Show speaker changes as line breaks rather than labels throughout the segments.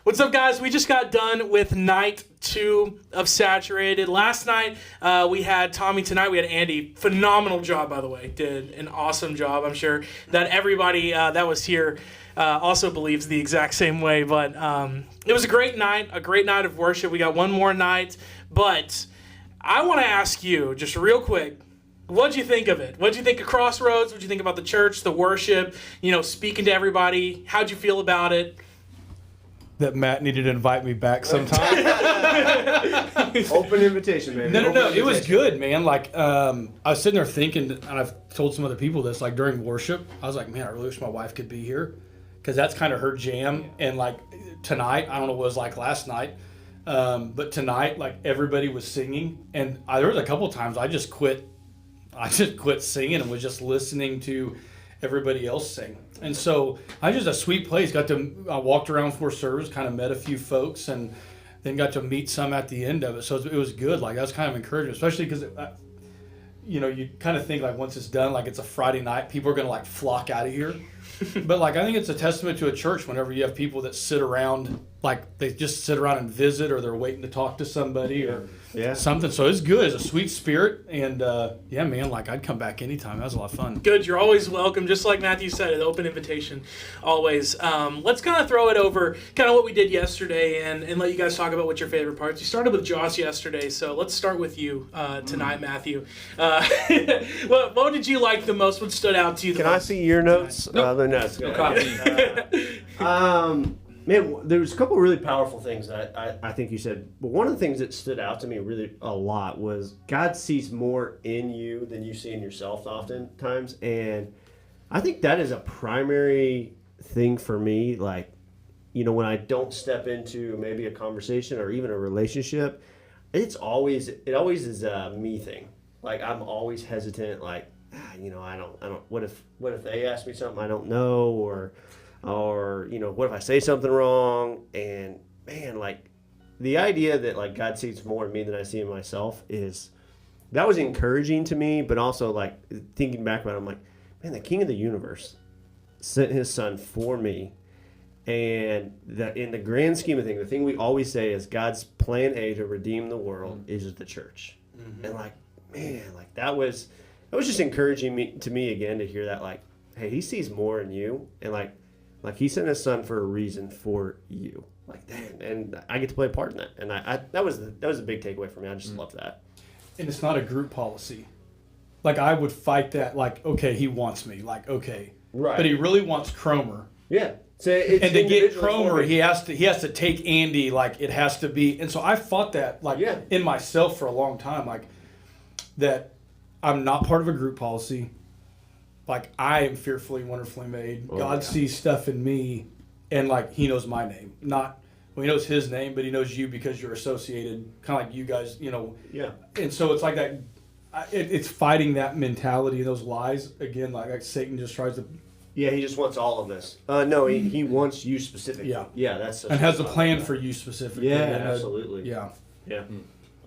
What's up, guys? We just got done with night 2 of Saturated. Last night, we had Tommy. Tonight, we had Andy. Phenomenal job, by the way. Did an awesome job. I'm sure that everybody that was here also believes the exact same way. But it was a great night of worship. We got one more night. But I want to ask you, just real quick, what'd you think of it? What'd you think of Crossroads? What'd you think about the church, the worship, speaking to everybody? How'd you feel about it?
That Matt needed to invite me back sometime.
Open invitation, man.
No. It was good, man. Like, I was sitting there thinking, and I've told some other people this, like during worship, I was like, man, I really wish my wife could be here. Because that's kind of her jam. And like tonight, I don't know what it was like last night, but tonight, like everybody was singing. And there was a couple times I just quit singing and was just listening to everybody else sing. And so I just a sweet place. I walked around for service, kind of met a few folks, and then got to meet some at the end of it. So it was good. Like, that was kind of encouraging, especially because, you kind of think like once it's done, like it's a Friday night, people are going to like flock out of here. But like, I think it's a testament to a church whenever you have people that sit around, like they just sit around and visit, or they're waiting to talk to somebody or something. So it's good. It's a sweet spirit. And yeah, man, like I'd come back anytime. That was a lot of fun.
Good. You're always welcome. Just like Matthew said, an open invitation always. Let's kind of throw it over kind of what we did yesterday and let you guys talk about what your favorite parts. You started with Josh yesterday, so let's start with you tonight, Matthew. What did you like the most? What stood out to you the most?
Can I see your notes?
Nope.
No copy. Man, there was a couple of really powerful things that I think you said. But one of the things that stood out to me really a lot was God sees more in you than you see in yourself oftentimes. And I think that is a primary thing for me. Like, when I don't step into maybe a conversation or even a relationship, it always is a me thing. Like, I'm always hesitant, like, I don't, what if they ask me something I don't know, or what if I say something wrong? And man, like the idea that like God sees more in me than I see in myself that was encouraging to me, but also like thinking back about it, I'm like, man, the King of the universe sent his son for me. And that in the grand scheme of things, the thing we always say is God's plan A to redeem the world is the church. Mm-hmm. And like, man, like that was just encouraging to me again to hear that, like, hey, he sees more in you, and like he sent his son for a reason for you, like that, and I get to play a part in that, and that was a big takeaway for me. I just love that.
And it's not a group policy. Like, I would fight that. Like, okay, he wants me. Like, okay,
right,
but he really wants Cromer.
Yeah. So and
to get Cromer, he has to take Andy. Like, it has to be, and so I fought that in myself for a long time, like that. I'm not part of a group policy. Like, I am fearfully, wonderfully made. God sees stuff in me, and like he knows my name. He knows his name, but he knows you because you're associated, kind of like you guys,
Yeah.
And so it's like that. It's fighting that mentality, those lies again. Like Satan just tries to.
Yeah, he just wants all of this. No, he wants you specifically. Yeah, that's.
And has a plan for you specifically.
Yeah, absolutely.
Yeah.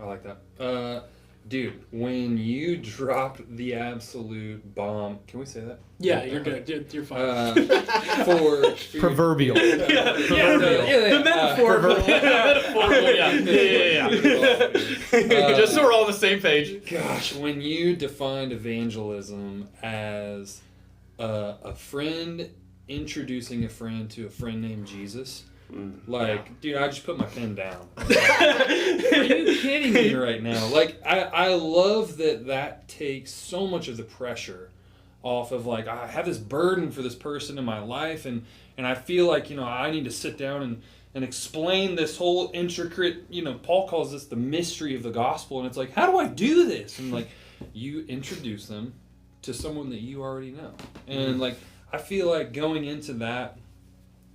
I like that. Dude, when you dropped the absolute bomb, can we say that?
Yeah, you're good. You're fine.
For
proverbial.
The metaphor.
Yeah. Just so we're all on the same page.
Gosh, when you defined evangelism as a friend introducing a friend to a friend named Jesus. Dude, I just put my pen down. Are you kidding me right now? Like, I love that takes so much of the pressure off of, like, I have this burden for this person in my life, and I feel like, I need to sit down and explain this whole intricate, Paul calls this the mystery of the gospel, and it's like, how do I do this? And, like, you introduce them to someone that you already know. And, like, I feel like going into that,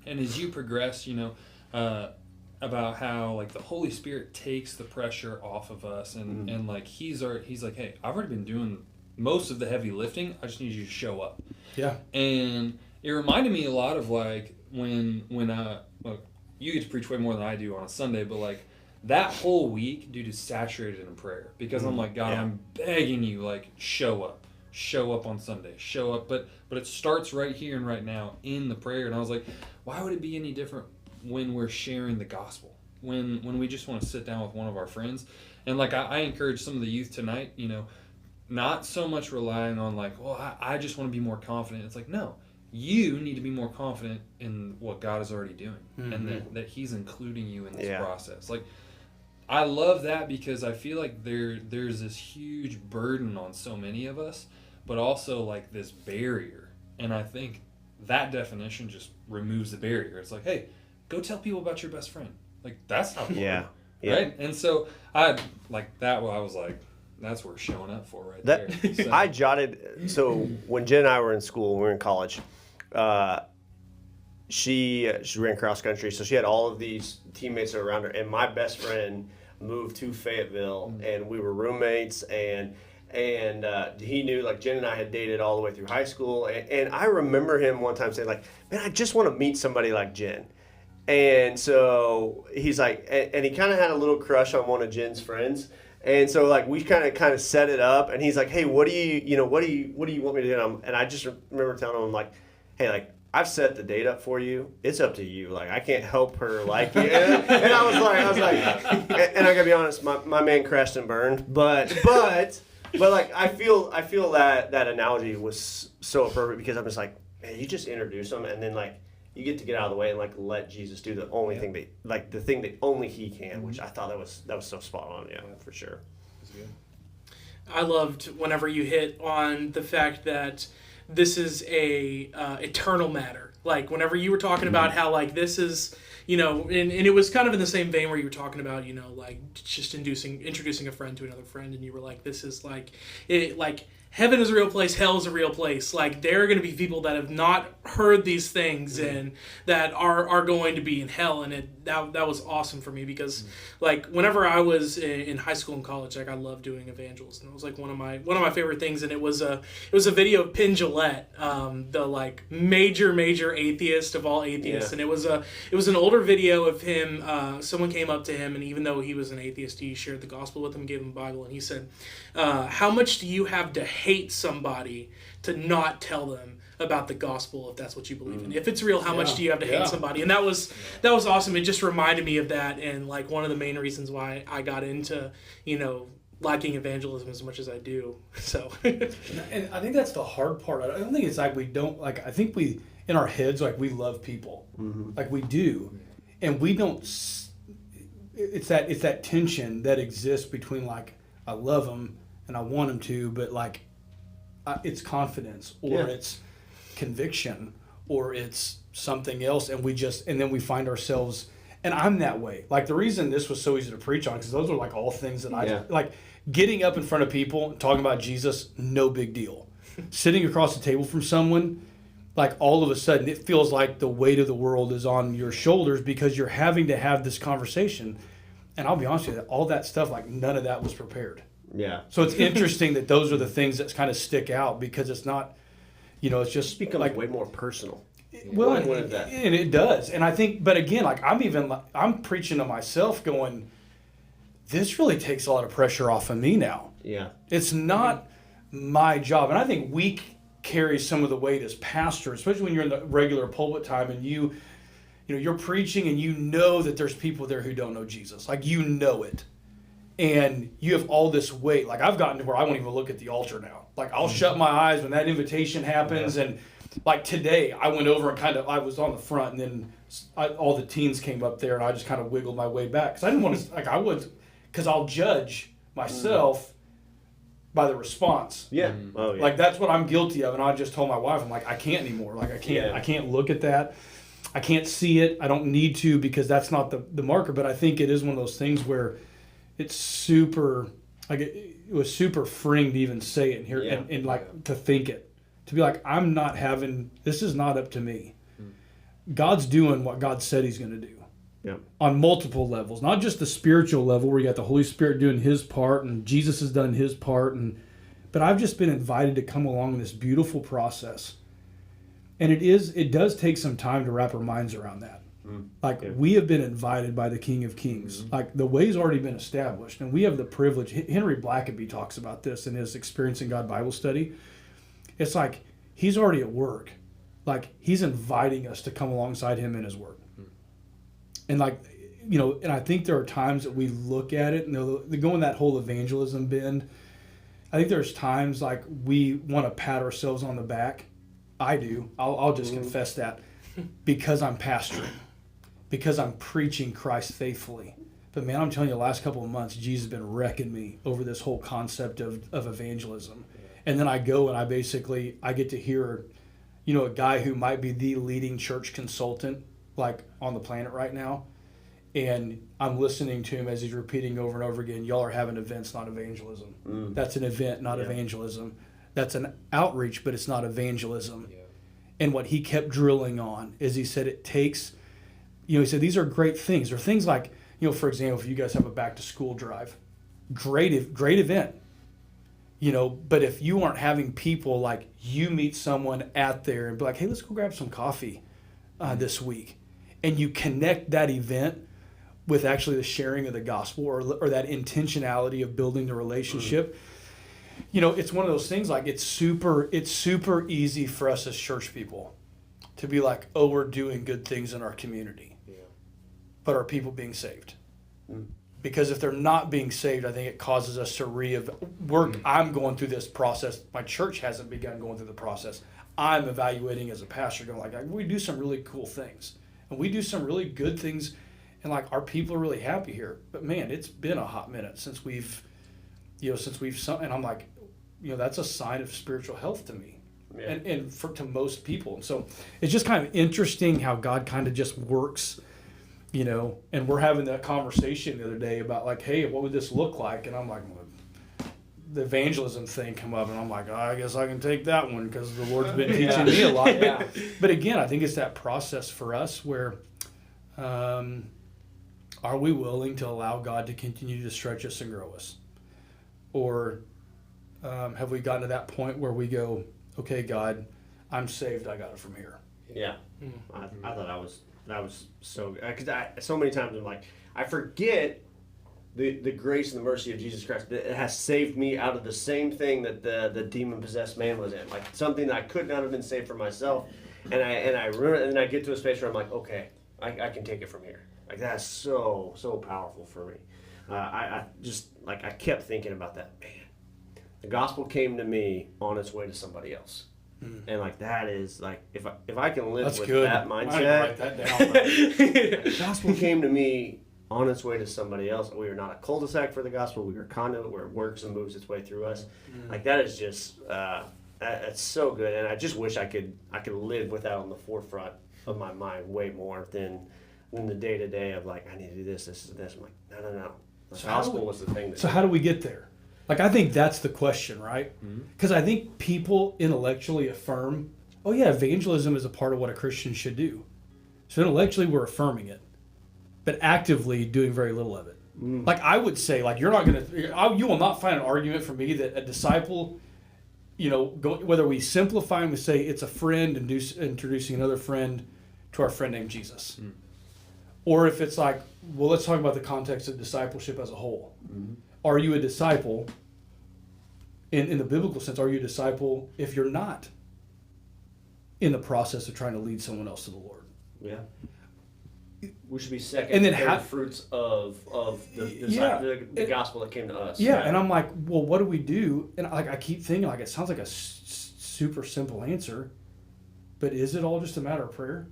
and as you progress, about how like the Holy Spirit takes the pressure off of us, and like he's like, hey, I've already been doing most of the heavy lifting. I just need you to show up.
Yeah.
And it reminded me a lot of like when you get to preach way more than I do on a Sunday, but like that whole week, dude, is saturated in prayer because I'm like, God, I'm begging you, like, show up on Sunday, show up. But it starts right here and right now in the prayer. And I was like, why would it be any different when we're sharing the gospel, when we just want to sit down with one of our friends. And like I encourage some of the youth tonight, you know, not so much relying on like, well, I just want to be more confident. It's like, no, you need to be more confident in what God is already doing, and that He's including you in this process. Like, I love that because I feel like there's this huge burden on so many of us, but also like this barrier. And I think that definition just removes the barrier. It's like, hey, go tell people about your best friend. Like, that's not hard, right? And so I like that. I was like, that's what we're showing up for right there. So.
I jotted. So when Jen and I were in school, we were in college. She ran cross country, so she had all of these teammates around her. And my best friend moved to Fayetteville, and we were roommates. And he knew, like, Jen and I had dated all the way through high school. And I remember him one time saying, like, man, I just want to meet somebody like Jen. And so he's like, and he kind of had a little crush on one of Jen's friends. And so, like, we kind of set it up, and he's like, "Hey, what do you want me to do?" And I just remember telling him, like, "Hey, like, I've set the date up for you. It's up to you. Like, I can't help her like you." And I was like, and I gotta be honest, my man crashed and burned, but like, I feel that analogy was so perfect because I'm just like, man, you just introduce them, and then like, you get to get out of the way and like let Jesus do the only thing that, like, the thing that only He can, which I thought that was so spot on, for sure.
I loved whenever you hit on the fact that this is a eternal matter. Like, whenever you were talking about how, like, this is, you know, and it was kind of in the same vein where you were talking about, you know, like, just introducing a friend to another friend, and you were like, this is like, heaven is a real place, hell is a real place. Like, there are going to be people that have not heard these things and that are going to be in hell. And that was awesome for me because, like, whenever I was in high school and college, like, I loved doing evangelism. It was like one of my favorite things. And it was a video of Penn Jillette, the like major atheist of all atheists. And it was an older video of him. Someone came up to him, and even though he was an atheist, he shared the gospel with him, gave him a Bible, and he said, "How much do you have to hate somebody to not tell them about the gospel if that's what you believe in? If it's real, how much do you have to hate somebody?" And that was awesome. It just reminded me of that, and like one of the main reasons why I got into, you know, liking evangelism as much as I do. So
and I think that's the hard part. I don't think it's like we don't, like, I think we in our heads, like, we love people, like we do, and we don't. It's that tension that exists between, like, I love them and I want them to, but like, it's confidence or it's conviction or it's something else, and then we find ourselves, and I'm that way. Like, the reason this was so easy to preach on, because those are like all things that I like. Getting up in front of people and talking about Jesus, no big deal. Sitting across the table from someone, like, all of a sudden it feels like the weight of the world is on your shoulders because you're having to have this conversation. And I'll be honest with you, all that stuff, like, none of that was prepared.
Yeah.
So it's interesting that those are the things that kind of stick out, because it's not, you know, it's just
becomes
like
way more personal.
Well,
when is that?
And it does. And I think, but again, like, I'm preaching to myself going, this really takes a lot of pressure off of me now.
Yeah.
It's not my job. And I think we carry some of the weight as pastors, especially when you're in the regular pulpit time and you know, you're preaching and you know that there's people there who don't know Jesus. Like, you know it. And you have all this weight. Like, I've gotten to where I won't even look at the altar now. Like, I'll shut my eyes when that invitation happens. And like today, I went over and I was on the front, and then all the teens came up there, and I just kind of wiggled my way back. Because I didn't want to, because I'll judge myself by the response.
Yeah. Oh, yeah.
Like, that's what I'm guilty of. And I just told my wife, I'm like, I can't anymore. Like, I can't look at that. I can't see it. I don't need to, because that's not the marker. But I think it is one of those things where it's super, like, it was super freeing to even say it here and like to think it. To be like, this is not up to me. God's doing what God said He's going to do.
Yeah.
On multiple levels, not just the spiritual level where you got the Holy Spirit doing His part and Jesus has done His part, but I've just been invited to come along in this beautiful process. And it does take some time to wrap our minds around that. We have been invited by the King of Kings. Like, the way's already been established, and we have the privilege. Henry Blackaby talks about this in his Experiencing God Bible study. It's like He's already at work. Like, He's inviting us to come alongside Him in His work. And like, you know, and I think there are times that we look at it and they go in that whole evangelism bend. I think there's times like we want to pat ourselves on the back. I do. I'll just confess that because I'm pastoring, because I'm preaching Christ faithfully. But man, I'm telling you, the last couple of months, Jesus has been wrecking me over this whole concept of evangelism. And then I go and I get to hear, you know, a guy who might be the leading church consultant like on the planet right now. And I'm listening to him as he's repeating over and over again, y'all are having events, not evangelism. That's an event, not evangelism. That's an outreach, but it's not evangelism. Yeah. And what he kept drilling on is he said it takes, you know, he said these are great things. They're things like, you know, for example, if you guys have a back to school drive, great event. You know, but if you aren't having people like you meet someone out there and be like, hey, let's go grab some coffee this week. And you connect that event with actually the sharing of the gospel or that intentionality of building the relationship. You know, it's one of those things like it's super easy for us as church people to be like, oh, we're doing good things in our community. Yeah. But are people being saved? Because if they're not being saved, I think it causes us to I'm going through this process. My church hasn't begun going through the process. I'm evaluating as a pastor, going like, we do some really cool things. And we do some really good things. And like, our people are really happy here. But man, it's been a hot minute since we've and I'm like, you know, that's a sign of spiritual health to me. Yeah. And to most people. And so it's just kind of interesting how God kind of just works. You know, and we're having that conversation the other day about like, hey, what would this look like? And I'm like, well, the evangelism thing come up, and I'm like, I guess I can take that one because the Lord's been teaching me a lot. But again, I think it's that process for us where are we willing to allow God to continue to stretch us and grow us? Or have we gotten to that point where we go, okay, God, I'm saved, I got it from here.
Yeah. I thought that was so good. Because so many times I'm like, I forget the grace and the mercy of Jesus Christ. That it has saved me out of the same thing that the demon-possessed man was in. Like something that I could not have been saved for myself. And I remember, and then I get to a space where I'm like, okay, I can take it from here. Like that's so powerful for me. I just, like, I kept thinking about that. Man, the gospel came to me on its way to somebody else. And like that is like if I can live
That's
with
good.
that mindset.
I write that down.
The gospel came to me on its way to somebody else. We are not a cul-de-sac for the gospel. We are a conduit where it works and moves its way through us. Like that is just that's so good. And I just wish I could live with that on the forefront of my mind way more than the day to day of like I need to do this. I'm like no. The gospel was the thing.
So how do we get there? Like, I think that's the question, right? Because I think people intellectually affirm, oh yeah, evangelism is a part of what a Christian should do. So intellectually we're affirming it, but actively doing very little of it. Like I would say, like you will not find an argument for me that a disciple, you know, whether we simplify and we say it's a friend introducing another friend to our friend named Jesus. Or if it's like, well, let's talk about the context of discipleship as a whole. Are you a disciple, in the biblical sense, are you a disciple if you're not in the process of trying to lead someone else to the Lord?
Yeah. We should be second
and then
fruits of the gospel that came to us.
Yeah, and I'm like, well, what do we do? And like I keep thinking, like it sounds like a super simple answer, but is it all just a matter of prayer?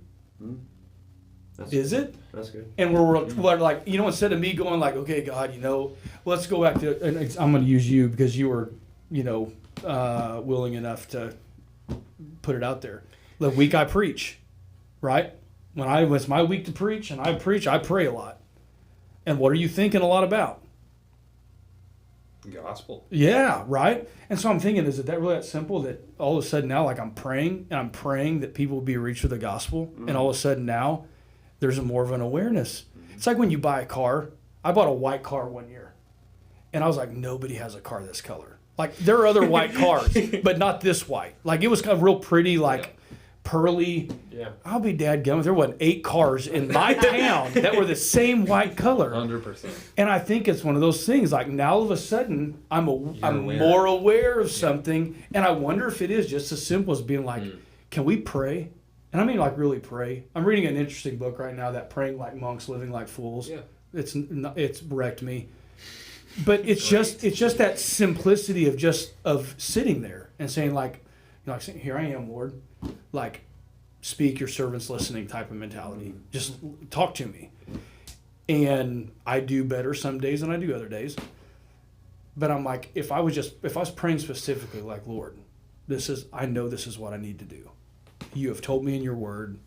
Is it?
That's good.
And we're like, you know, instead of me going like, okay, God, you know, let's go back to, and I'm going to use you because you were, you know, willing enough to put it out there. The week I preach, right? When it's my week to preach and I preach, I pray a lot. And what are you thinking a lot about?
Gospel.
Yeah, right? And so I'm thinking, is it that really that simple that all of a sudden now, like I'm praying that people will be reached with the gospel, and all of a sudden now, there's more of an awareness. It's like when you buy a car. I bought a white car one year, and I was like, nobody has a car this color. Like there are other white cars, but not this white. Like it was kind of real pretty, like pearly. Yeah. I'll be dadgummit. There wasn't 8 cars in my town that were the same white color.
100%.
And I think it's one of those things. Like now, all of a sudden, I'm more aware of something, and I wonder if it is just as simple as being like, can we pray And I mean, like, really pray. I'm reading an interesting book right now, that Praying Like Monks, Living Like Fools.
Yeah.
It's wrecked me. But it's just that simplicity of sitting there and saying, like, saying, here I am, Lord. Like, speak, your servant's listening type of mentality. Just talk to me. And I do better some days than I do other days. But I'm like, if I was praying specifically, like, Lord, I know this is what I need to do. You have told me in your word.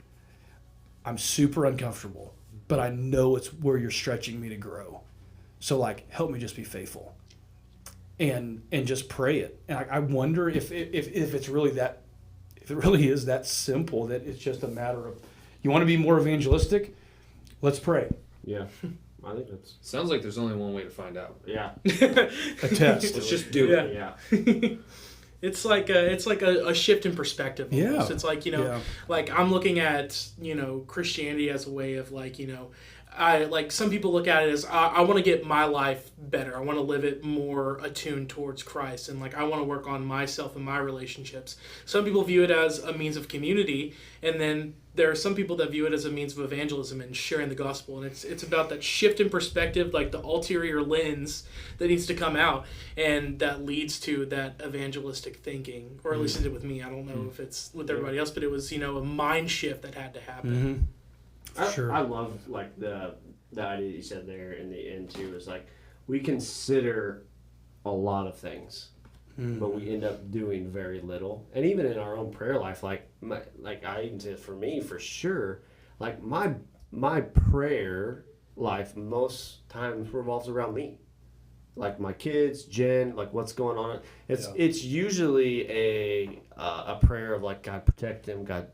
I'm super uncomfortable, but I know it's where you're stretching me to grow. So, like, help me just be faithful, and just pray it. And I wonder if it's really that, if it really is that simple, that it's just a matter of, you want to be more evangelistic, let's pray.
Yeah, I think that's
Sounds like there's only one way to find out.
yeah,
A test.
Let's just do it.
yeah.
It's like a shift in perspective. Almost.
Yeah.
It's like,
Yeah.
like I'm looking at, Christianity as a way of, like, I like, some people look at it as I want to get my life better. I want to live it more attuned towards Christ, and, like, I want to work on myself and my relationships. Some people view it as a means of community, and then there are some people that view it as a means of evangelism and sharing the gospel. And it's about that shift in perspective, like the ulterior lens that needs to come out, and that leads to that evangelistic thinking, or at least it did with me. I don't know if it's with everybody else, but it was, a mind shift that had to happen.
Sure.
I love, like, the idea you said there in the end too, is like, we consider a lot of things, but we end up doing very little. And even in our own prayer life, like I even say, for me, for sure, like, my prayer life most times revolves around me, like my kids, Jen, like, what's going on. It's usually a prayer of, like, God protect them, God,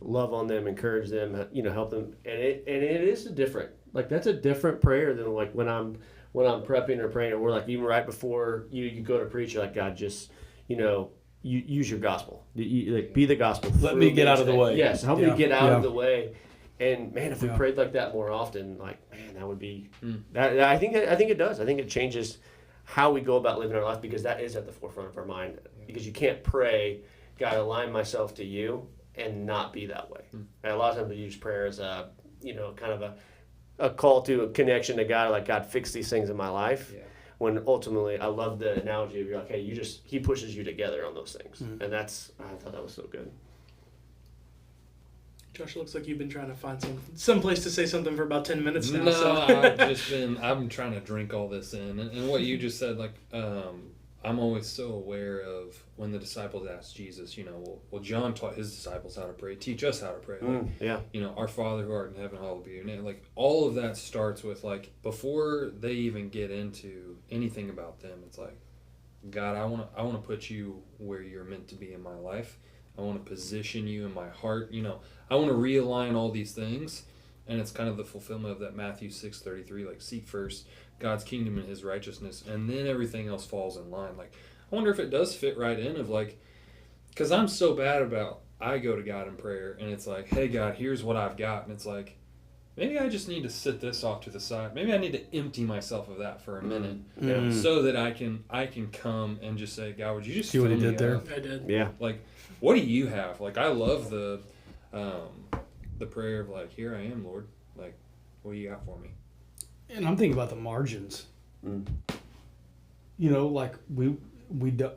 love on them, encourage them, help them. And it is that's a different prayer than, like, when I'm prepping or praying, or, like, even right before you go to preach, you're like, God, just, you use your gospel. Like, be the gospel.
Let me get out of the way.
Yes, help me get out
Yeah.
of the way. And, man, if we prayed like that more often, like, man, that would be that. I think it does. I think it changes how we go about living our life, because that is at the forefront of our mind. Because you can't pray, God, align myself to you, and not be that way. And a lot of times we use prayer as a, kind of a call to a connection to God, like, God, fix these things in my life.
Yeah.
When ultimately, I love the analogy of, you're like, hey, he pushes you together on those things. And I thought that was so good.
Josh, it looks like you've been trying to find some place to say something for about 10 minutes now.
No,
So.
I'm trying to drink all this in. And what you just said, like, I'm always so aware of when the disciples asked Jesus, well, John taught his disciples how to pray. Teach us how to pray. Like,
Yeah.
Our Father who art in heaven, hallowed be your name. Like, all of that starts with, like, before they even get into anything about them, it's like, God, I want to put you where you're meant to be in my life. I want to position you in my heart. I want to realign all these things. And it's kind of the fulfillment of that Matthew 6:33, like, seek first God's kingdom and his righteousness, and then everything else falls in line. Like, I wonder if it does fit right in of, like, because I'm so bad about, I go to God in prayer, and it's like, hey, God, here's what I've got. And it's like, maybe I just need to sit this off to the side. Maybe I need to empty myself of that for a minute, so that I can come and just say, God, would you just
See what he
fill
did
me
there?
up?
I did.
Yeah.
Like, what do you have? Like, I love the prayer of, like, here I am, Lord. Like, what do you got for me?
And I'm thinking about the margins. Like,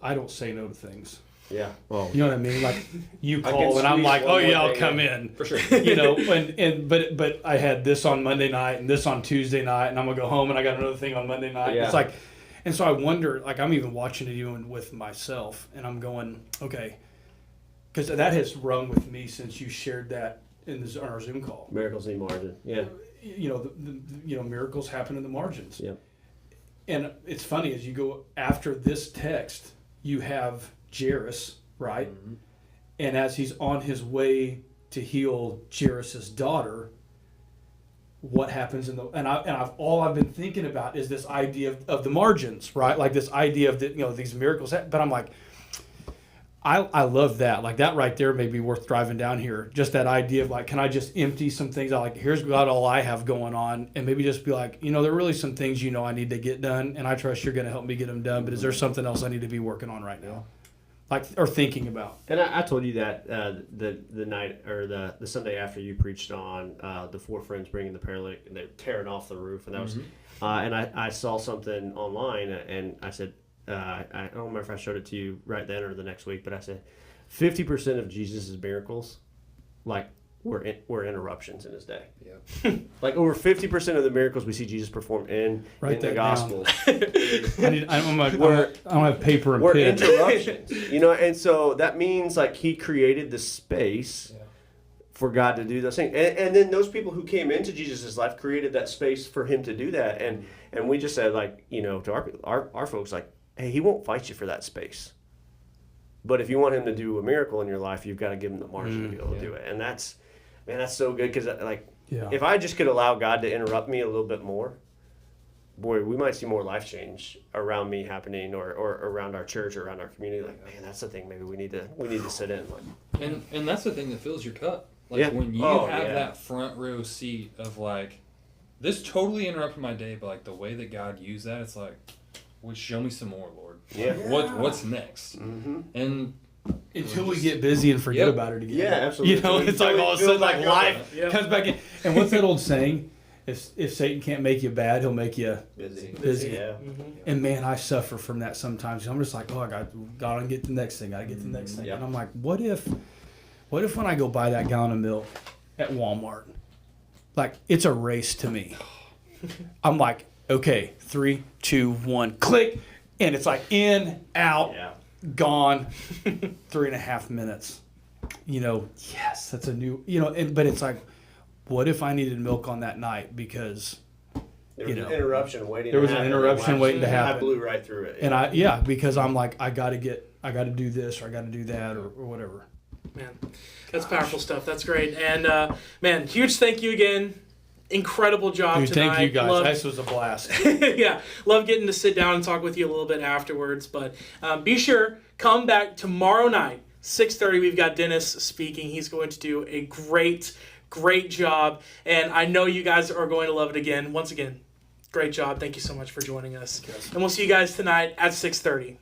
I don't say no to things.
Yeah. Well,
You know what I mean? Like, you
I
call
can
and I'm
squeeze
like,
one
oh
more
yeah, I'll
thing
come
in.
in.
For sure.
But I had this on Monday night and this on Tuesday night, and I'm gonna go home and I got another thing on Monday night.
Yeah.
It's like, and so I wonder, like, I'm even watching it even with myself, and I'm going, okay, because that has rung with me since you shared that on our Zoom call.
miracles need margin. Yeah.
Miracles happen in the margins.
Yep.
And it's funny, as you go after this text, you have Jairus, right? And as he's on his way to heal Jairus' daughter, what happens all I've been thinking about is this idea of the margins, right? Like this idea of these miracles. But I'm like, I love that. Like, that right there may be worth driving down here. Just that idea of, like, can I just empty some things out? Like, here's God, all I have going on, and maybe just be like, there are really some things I need to get done, and I trust you're going to help me get them done. But is there something else I need to be working on right now? like or thinking about.
And I told you that the night or the Sunday after you preached on the 4 friends bringing the paralytic and they're tearing off the roof, and that was, and I saw something online and I said, I don't remember if I showed it to you right then or the next week, but I said 50% of Jesus' miracles, like, were interruptions in his day.
Yeah.
Like over 50% of the miracles we see Jesus perform in
Write
the
that
Gospels
I don't have paper and
were
pen.
interruptions. And so that means like he created the space for God to do those things, and then those people who came into Jesus' life created that space for him to do that, and we just said like to our folks like, hey, he won't fight you for that space. But if you want him to do a miracle in your life, you've got to give him the margin to be able to do it. And that's so good because like if I just could allow God to interrupt me a little bit more, boy, we might see more life change around me happening or around our church or around our community. Like, man, that's the thing. Maybe we need to sit in. Like,
And that's the thing that fills your cup. Like when you have that front row seat of like, this totally interrupted my day, but like the way that God used that, it's like, well, show me some more, Lord.
Yeah.
What's next? And
Until we get busy and forget about it again.
Yeah, absolutely.
It's like all of a sudden like life
Yep.
comes back in. And what's that old saying? If Satan can't make you bad, he'll make you busy.
Yeah.
And man, I suffer from that sometimes. I'm just like, oh, I gotta get the next thing. I get the next thing.
Yeah.
And I'm like, what if when I go buy that gallon of milk at Walmart, like it's a race to me. I'm like, okay, 3, 2, 1, click, and it's like in, out, gone, 3.5 minutes. Yes, that's a new. But it's like, what if I needed milk on that night because
There was an interruption waiting.
There was
to
an
happen.
interruption waiting to happen.
I blew right through it.
and because I'm like, I got to do this or I got to do that or whatever.
Man, that's powerful stuff. That's great. And man, huge thank you again. Incredible job
Dude,
tonight.
thank you guys.
Love-
This was a blast.
yeah, love getting to sit down and talk with you a little bit afterwards. But be sure, come back tomorrow night, 6:30. We've got Dennis speaking. He's going to do a great job. And I know you guys are going to love it again. Once again, great job. Thank you so much for joining us. And we'll see you guys tonight at 6:30.